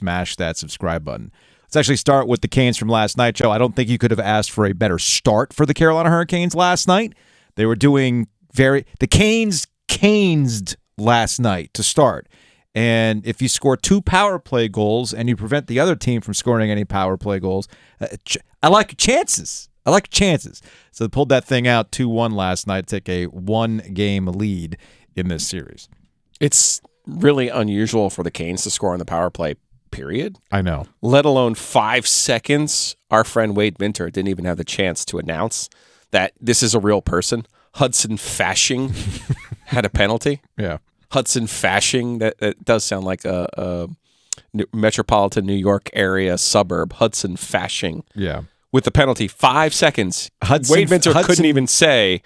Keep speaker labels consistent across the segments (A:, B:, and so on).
A: smash that subscribe button. Let's actually start with the Canes from last night, Joe. I don't think you could have asked for a better start for the Carolina Hurricanes last night. They were doing the Canes last night to start. And if you score 2 power play goals and you prevent the other team from scoring any power play goals, I like chances. So they pulled that thing out 2-1 last night to take a 1-game lead in this series.
B: It's really unusual for the Canes to score on the power play, period.
A: I know.
B: Let alone 5 seconds. Our friend Wade Minter didn't even have the chance to announce that this is a real person. Hudson Fashing had a penalty.
A: Yeah.
B: Hudson Fashing, that does sound like a metropolitan New York area suburb. Hudson Fashing.
A: Yeah.
B: With the penalty, 5 seconds. Wade Minter couldn't even say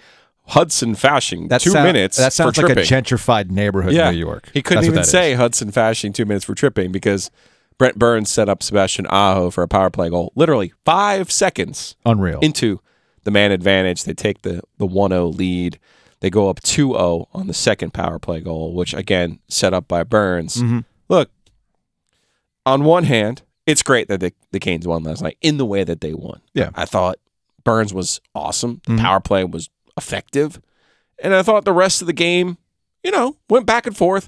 B: Hudson Fashing, 2 minutes for tripping.
A: That sounds like a gentrified neighborhood in New York.
B: He couldn't even say Hudson Fashing 2 minutes for tripping because Brent Burns set up Sebastian Aho for a power play goal. Literally 5 seconds.
A: Unreal.
B: Into the man advantage. They take the 1-0 lead. They go up 2-0 on the second power play goal, which, again, set up by Burns. Mm-hmm. Look, on one hand, it's great that the Canes won last night in the way that they won.
A: Yeah.
B: I thought Burns was awesome. The power play was effective. And I thought the rest of the game, went back and forth.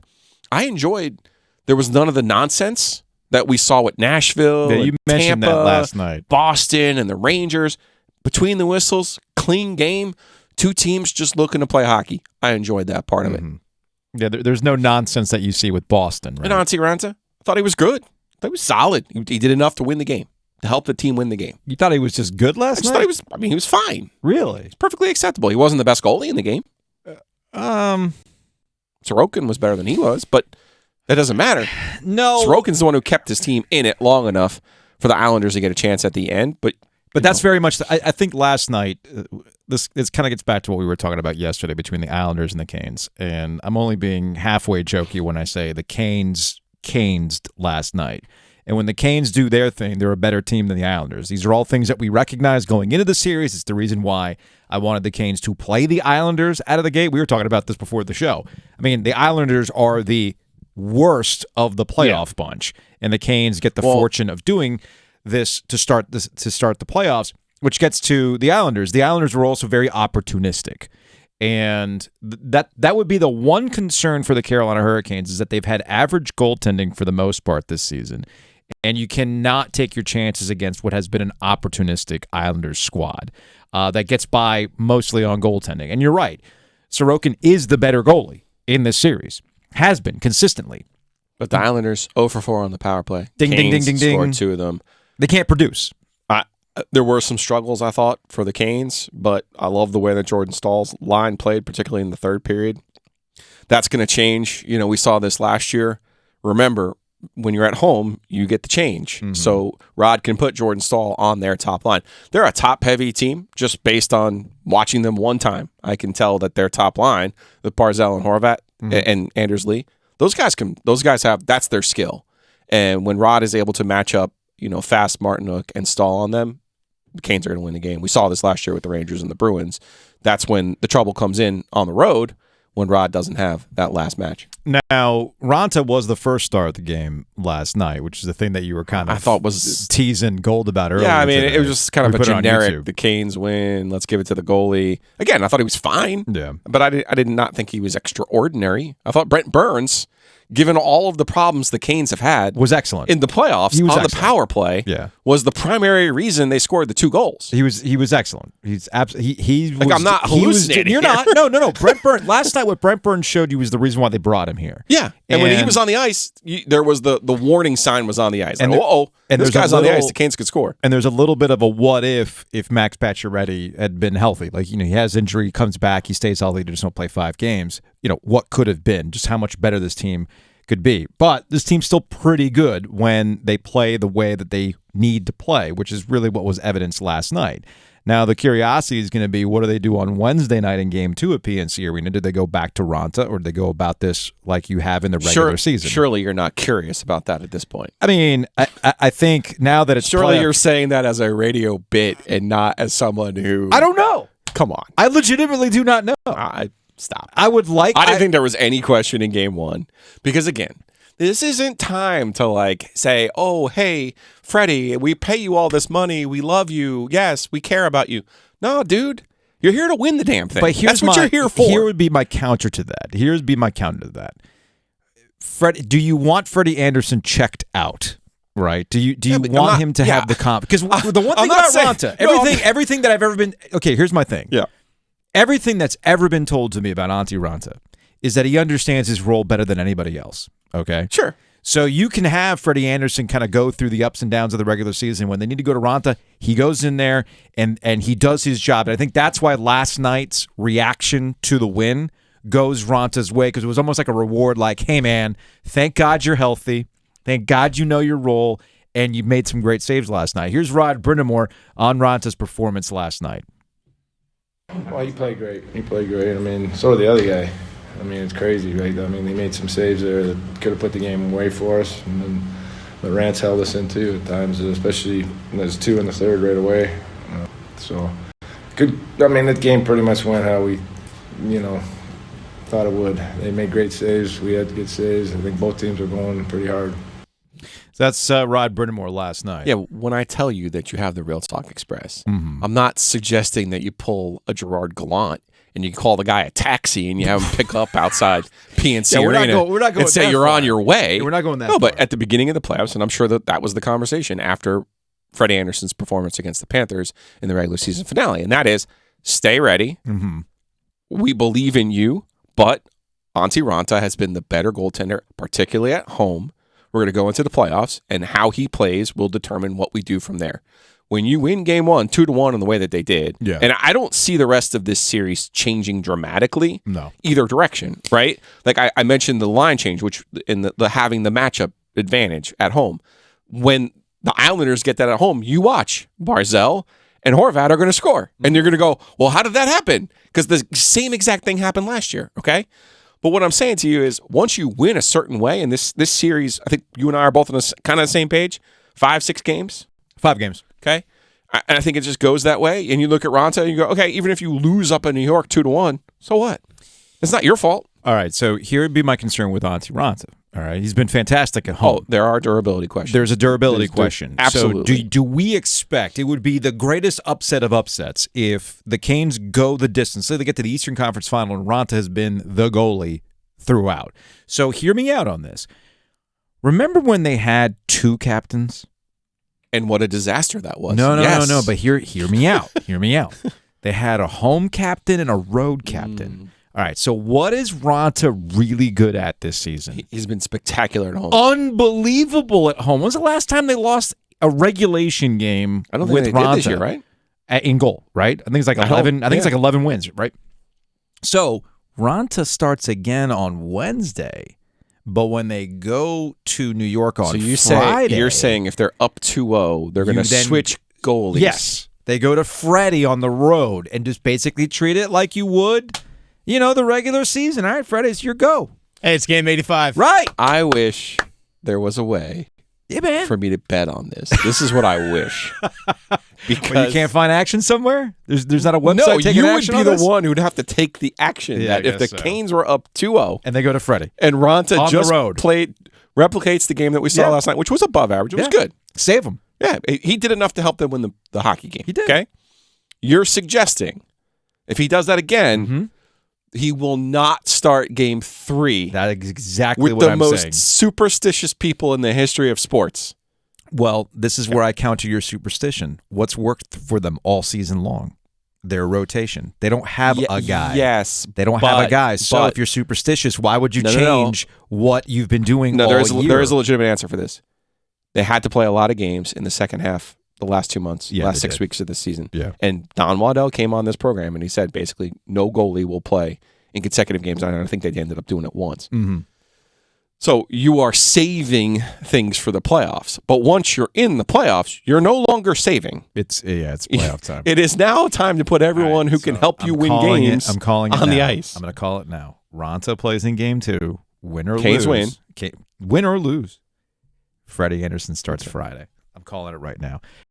B: I enjoyed. There was none of the nonsense that we saw with Nashville,
A: you mentioned
B: Tampa,
A: that last night.
B: Boston, and the Rangers. Between the whistles, clean game. 2 teams just looking to play hockey. I enjoyed that part of it.
A: Yeah, there's no nonsense that you see with Boston. Right?
B: And Antti Raanta, I thought he was good. I thought he was solid. He did enough to win the game, to help the team win the game.
A: You thought he was just good last night?
B: He was fine.
A: Really?
B: It's perfectly acceptable. He wasn't the best goalie in the game. Sorokin was better than he was, but that doesn't matter.
A: No.
B: Sorokin's the one who kept his team in it long enough for the Islanders to get a chance at the end, but
A: that's very much. I think last night this kind of gets back to what we were talking about yesterday between the Islanders and the Canes, and I'm only being halfway jokey when I say the Canes last night. And when the Canes do their thing, they're a better team than the Islanders. These are all things that we recognize going into the series. It's the reason why I wanted the Canes to play the Islanders out of the gate. We were talking about this before the show. I mean, the Islanders are the worst of the playoff bunch, and the Canes get the fortune of doing this to start the playoffs, which gets to the Islanders. The Islanders were also very opportunistic. And that would be the one concern for the Carolina Hurricanes is that they've had average goaltending for the most part this season. And you cannot take your chances against what has been an opportunistic Islanders squad that gets by mostly on goaltending. And you're right. Sorokin is the better goalie in this series. Has been consistently.
B: But the Islanders 0 for 4 on the power play.
A: Ding, ding, ding, ding, ding.
B: Scored 2 of them.
A: They can't produce.
B: There were some struggles, I thought, for the Canes, but I love the way that Jordan Stahl's line played, particularly in the third period. That's going to change. We saw this last year. Remember, when you're at home, you get the change. Mm-hmm. So Rod can put Jordan Stahl on their top line. They're a top-heavy team just based on watching them one time. I can tell that their top line, the Barzal and Horvat and Anders Lee, those guys have, that's their skill. And when Rod is able to match up, Fast, Martinook, and Stahl on them, the Canes are going to win the game. We saw this last year with the Rangers and the Bruins. That's when the trouble comes in on the road when Rod doesn't have that last match.
A: Now, Raanta was the first star of the game last night, which is the thing that you were kind of
B: I thought was
A: teasing Gold about earlier.
B: Yeah, I mean,
A: today.
B: it was just kind of a generic, the Canes win, let's give it to the goalie. Again, I thought he was fine, but I did not think he was extraordinary. I thought Brent Burns, given all of the problems the Canes have had,
A: was excellent
B: in the playoffs on
A: excellent.
B: The power play. Was the primary reason they scored the 2 goals.
A: He was excellent. He's absolutely he was.
B: I'm not hallucinating.
A: You're not. No. Brent Burns. Last night, what Brent Burns showed you was the reason why they brought him here.
B: Yeah, and when he was on the ice, there was the warning sign was on the ice.
A: And
B: this guy's on the ice. The Canes could score.
A: And there's a little bit of a what if Max Pacioretty had been healthy. Like he has injury, he comes back, he stays healthy, just don't play 5 games. What could have been? Just how much better this team could be. But this team's still pretty good when they play the way that they need to play, which is really what was evidenced last night. Now, the curiosity is going to be, what do they do on Wednesday night in Game 2 at PNC Arena? Do they go back to Raanta, or do they go about this like you have in the regular season?
B: Surely you're not curious about that at this point.
A: I mean, I think now that it's
B: surely you're saying that as a radio bit and not as someone who...
A: I don't know.
B: Come on.
A: I legitimately do not know.
B: Stop.
A: I would like...
B: I didn't think there was any question in Game 1 because, again, This isn't time to like say, oh, hey, Freddie, we pay you all this money. We love you. Yes, we care about you. No, dude, you're here to win the damn thing.
A: But
B: That's what you're here for.
A: Here would be my counter to that. Do you want Freddie Andersen checked out? Right? Do you want him to have the comp? Because the one thing about Raanta, everything that I've ever been. Okay, here's my thing.
B: Yeah.
A: Everything that's ever been told to me about Antti Raanta is that he understands his role better than anybody else. Okay?
B: Sure.
A: So you can have Freddie Andersen kind of go through the ups and downs of the regular season. When they need to go to Raanta, he goes in there and he does his job. And I think that's why last night's reaction to the win goes Ranta's way, because it was almost like a reward, like, hey, man, thank God you're healthy. Thank God you know your role, and you made some great saves last night. Here's Rod Brindamore on Ranta's performance last night.
C: Well, he played great. I mean, so did the other guy. I mean, it's crazy, right? I mean, they made some saves there that could have put the game away for us, and then the Rants held us in too at times, especially when there's 2 in the third right away. So, good. I mean, that game pretty much went how we, thought it would. They made great saves. We had good saves. I think both teams were going pretty hard.
A: So that's Rod Brindamore last night.
B: Yeah, when I tell you that you have the Real Stock Express,
A: Mm-hmm.
B: I'm not suggesting that you pull a Gerard Gallant and you call the guy a taxi and you have him pick up outside PNC Arena
A: we're not going
B: and say
A: that
B: you're
A: far.
B: on your way.
A: Yeah, we're not going that
B: No,
A: far.
B: but at the beginning of the playoffs, and I'm sure that was the conversation after Freddie Andersen's performance against the Panthers in the regular season finale, and that is, stay ready.
A: Mm-hmm.
B: We believe in you, but Antti Raanta has been the better goaltender, particularly at home. We're going to go into the playoffs, and how he plays will determine what we do from there. When you win game 1, 2-1 in the way that they did,
A: Yeah.
B: and I don't see the rest of this series changing dramatically either direction, right? Like I mentioned the line change, which in the having the matchup advantage at home. When the Islanders get that at home, you watch Barzal and Horvat are going to score. And you're going to go, well, how did that happen? Because the same exact thing happened last year, okay? But what I'm saying to you is, once you win a certain way, and this series, I think you and I are both on the kind of the same page, 5-6 games.
A: 5 games.
B: Okay? And I think it just goes that way. And you look at Raanta and you go, okay, even if you lose up in New York 2-1, so what? It's not your fault.
A: All right, so here would be my concern with Antti Raanta. All right, he's been fantastic at home.
B: Oh, there are durability questions.
A: There's a durability question.
B: Absolutely.
A: So do we expect, it would be the greatest upset of upsets if the Canes go the distance, say they get to the Eastern Conference Final and Raanta has been the goalie throughout. So hear me out on this. Remember when they had 2 captains?
B: And what a disaster that was.
A: No,
B: Yes.
A: but hear me out. Hear me out. They had a home captain and a road captain. All right, so what is Raanta really good at this season?
B: He's been spectacular at home.
A: Unbelievable at home. When's the last time they lost a regulation game
B: I don't
A: with
B: think they
A: Raanta
B: did this year, right?
A: In goal, right? I think it's like 11. I think it's like 11 wins, right? So Raanta starts again on Wednesday, but when they go to New York on Friday,
B: you're saying if they're up 2-0, they're going to switch goalies.
A: Yes, they go to Freddie on the road and just basically treat it like you would, the regular season. All right, Freddie, it's your go.
D: Hey, it's game 85.
A: Right.
B: I wish there was a way for me to bet on this. This is what I wish. Because
A: Well, you can't find action somewhere? There's not a website
B: no,
A: taking
B: you would
A: action
B: be
A: on
B: the
A: this?
B: one who'd have to take the action.
A: Yeah,
B: That
A: I
B: if the
A: guess so.
B: Canes were up 2-0
A: And they go to Freddie.
B: and Raanta
A: On the
B: just
A: road.
B: replicates the game that we saw last night, which was above average. It was good.
A: Save them.
B: Yeah, he did enough to help them win the hockey game.
A: He did.
B: Okay? You're suggesting if he does that again, he will not start game 3
A: That is exactly
B: with
A: what
B: the
A: I'm
B: most
A: saying.
B: superstitious people in the history of sports.
A: Well, this is where I counter your superstition. What's worked for them all season long? Their rotation. They don't have a guy.
B: Yes.
A: They don't have a guy. So if you're superstitious, why would you change what you've been doing all year?
B: There is a legitimate answer for this. They had to play a lot of games in the second half, the last 2 months,
A: Yeah,
B: last
A: they
B: 6
A: did.
B: weeks of the season.
A: Yeah.
B: And Don Waddell came on this program and he said basically no goalie will play in consecutive games. And I think they ended up doing it once.
A: Mm-hmm.
B: So you are saving things for the playoffs. But once you're in the playoffs, you're no longer saving.
A: It's playoff time.
B: It is now time to put everyone
A: All right,
B: who can
A: so
B: help you
A: I'm
B: win
A: calling
B: games
A: I'm calling it
B: on
A: now.
B: the ice.
A: I'm going to call it now. Raanta plays in game 2. Win or
B: Canes
A: lose. Win or lose. Freddie Andersen starts Friday. I'm calling it right now.